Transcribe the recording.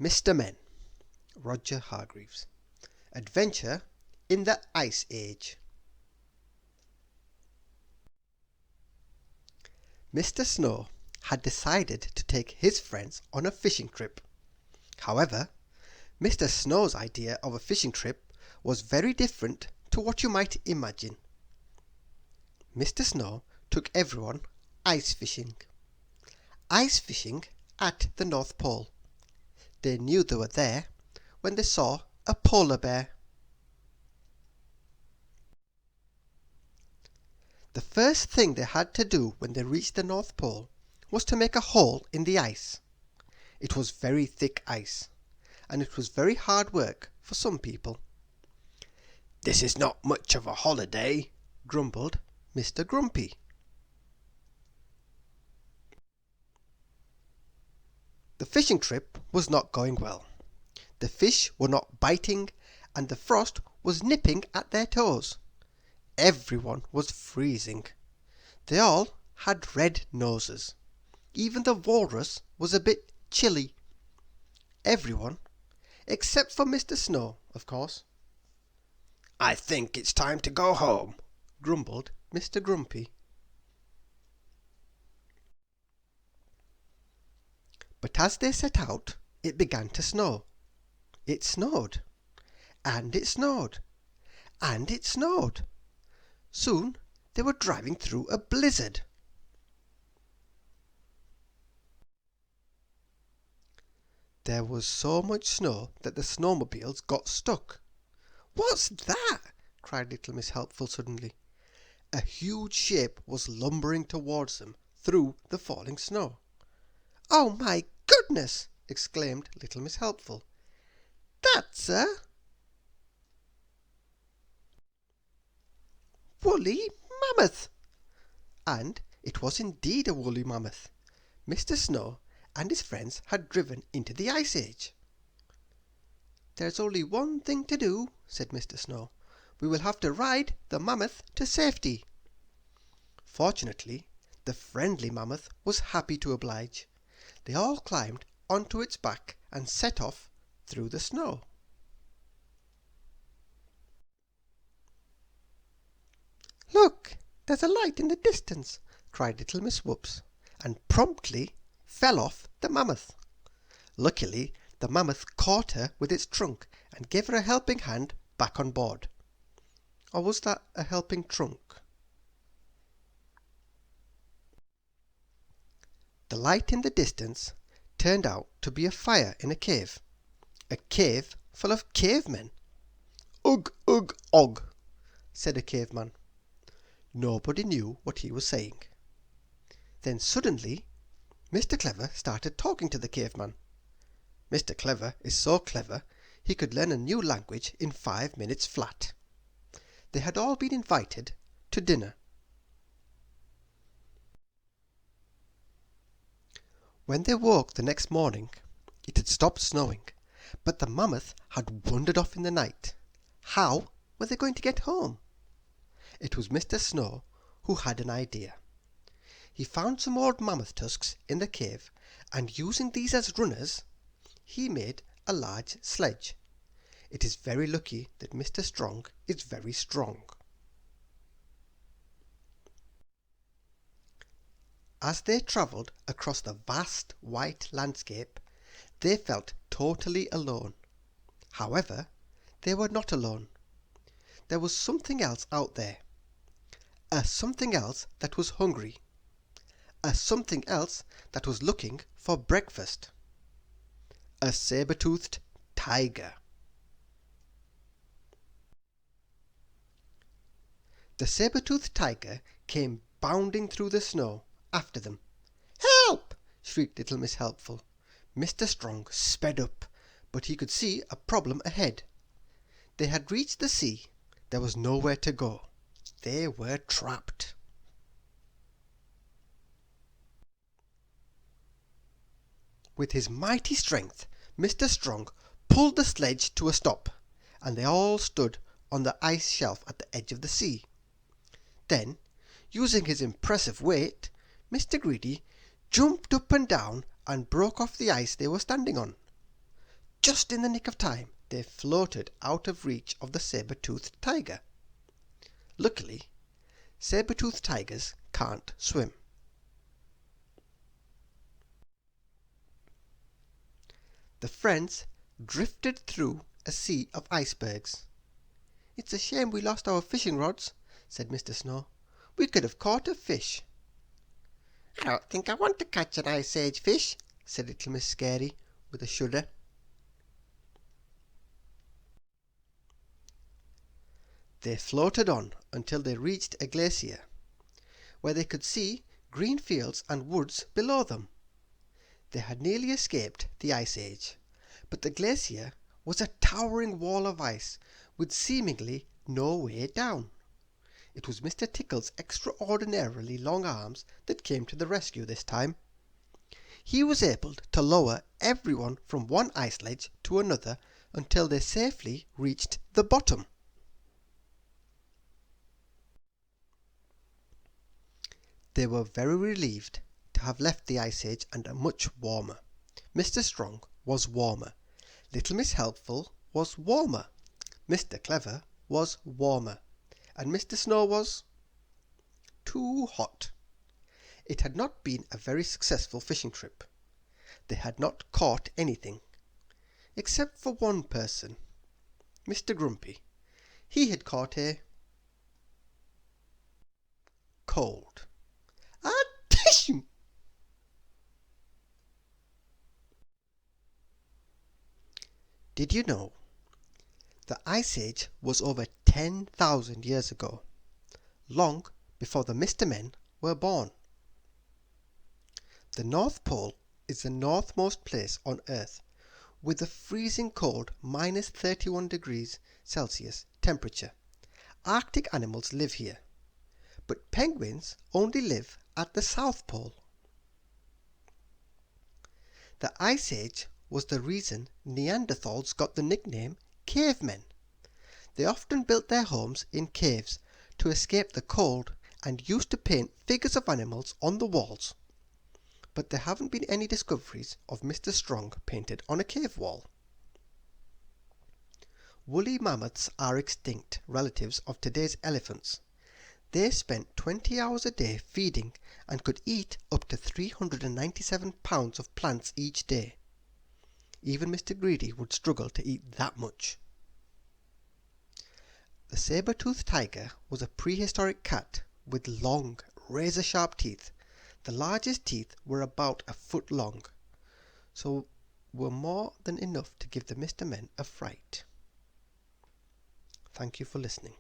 Mr. Men, Roger Hargreaves. Adventure in the Ice Age. Mr. Snow had decided to take his friends on a fishing trip. However, Mr. Snow's idea of a fishing trip was very different to what you might imagine. Mr. Snow took everyone ice fishing. Ice fishing at the North Pole. They knew they were there when they saw a polar bear. The first thing they had to do when they reached the North Pole was to make a hole in the ice. It was very thick ice, and it was very hard work for some people. "This is not much of a holiday," grumbled Mr. Grumpy. The fishing trip was not going well. The fish were not biting, and the frost was nipping at their toes. Everyone was freezing. They all had red noses. Even the walrus was a bit chilly. Everyone, except for Mr. Snow, of course. "I think it's time to go home," grumbled Mr. Grumpy. But as they set out, it began to snow. It snowed, and it snowed, and it snowed. Soon they were driving through a blizzard. There was so much snow that the snowmobiles got stuck. "What's that?" cried Little Miss Helpful suddenly. A huge shape was lumbering towards them through the falling snow. "Oh, my goodness!" exclaimed Little Miss Helpful. "That's a woolly mammoth!" And it was indeed a woolly mammoth. Mr. Snow and his friends had driven into the Ice Age. "There's only one thing to do," said Mr. Snow. "We will have to ride the mammoth to safety." Fortunately, the friendly mammoth was happy to oblige. They all climbed onto its back and set off through the snow. "Look, there's a light in the distance," cried Little Miss Whoops, and promptly fell off the mammoth. Luckily, the mammoth caught her with its trunk and gave her a helping hand back on board. Or was that a helping trunk? The light in the distance turned out to be a fire in a cave full of cavemen. "Ugh, ugh, og," said a caveman. Nobody knew what he was saying. Then suddenly Mr. Clever started talking to the caveman. Mr. Clever is so clever he could learn a new language in 5 minutes flat. They had all been invited to dinner. When they woke the next morning, it had stopped snowing, but the mammoth had wandered off in the night. How were they going to get home? It was Mr. Snow who had an idea. He found some old mammoth tusks in the cave, and using these as runners, he made a large sledge. It is very lucky that Mr. Strong is very strong. As they travelled across the vast white landscape, they felt totally alone. However, they were not alone. There was something else out there. A something else that was hungry. A something else that was looking for breakfast. A saber-toothed tiger. The saber-toothed tiger came bounding through the snow after them. "Help!" shrieked Little Miss Helpful. Mr. Strong sped up, but he could see a problem ahead. They had reached the sea. There was nowhere to go. They were trapped. With his mighty strength, Mr. Strong pulled the sledge to a stop, and they all stood on the ice shelf at the edge of the sea. Then, using his impressive weight, Mr. Greedy jumped up and down and broke off the ice they were standing on. just in the nick of time, they floated out of reach of the saber-toothed tiger. Luckily, saber-toothed tigers can't swim. The friends drifted through a sea of icebergs. "It's a shame we lost our fishing rods," said Mr. Snow. "We could have caught a fish." "I don't think I want to catch an Ice Age fish," said little Miss Scary, with a shudder. They floated on until they reached a glacier, where they could see green fields and woods below them. They had nearly escaped the Ice Age, but the glacier was a towering wall of ice with seemingly no way down. It was Mr. Tickle's extraordinarily long arms that came to the rescue this time. He was able to lower everyone from one ice ledge to another until they safely reached the bottom. They were very relieved to have left the Ice Age and are much warmer. Mr. Strong was warmer. Little Miss Helpful was warmer. Mr. Clever was warmer. And Mr. Snow was too hot. It had not been a very successful fishing trip. They had not caught anything, except for one person, Mr. Grumpy. He had caught a cold. Tissue! Did you know the Ice Age was over 10,000 years ago, long before the Mr. Men were born? The North Pole is the northmost place on Earth, with a freezing cold -31 degrees Celsius temperature. Arctic animals live here, but penguins only live at the South Pole. The Ice Age was the reason Neanderthals got the nickname cavemen. They often built their homes in caves to escape the cold and used to paint figures of animals on the walls. But there haven't been any discoveries of Mr. Strong painted on a cave wall. Woolly mammoths are extinct relatives of today's elephants. They spent 20 hours a day feeding and could eat up to 397 pounds of plants each day. Even Mr. Greedy would struggle to eat that much. The saber-toothed tiger was a prehistoric cat with long, razor-sharp teeth. The largest teeth were about a foot long, so were more than enough to give the Mr. Men a fright. Thank you for listening.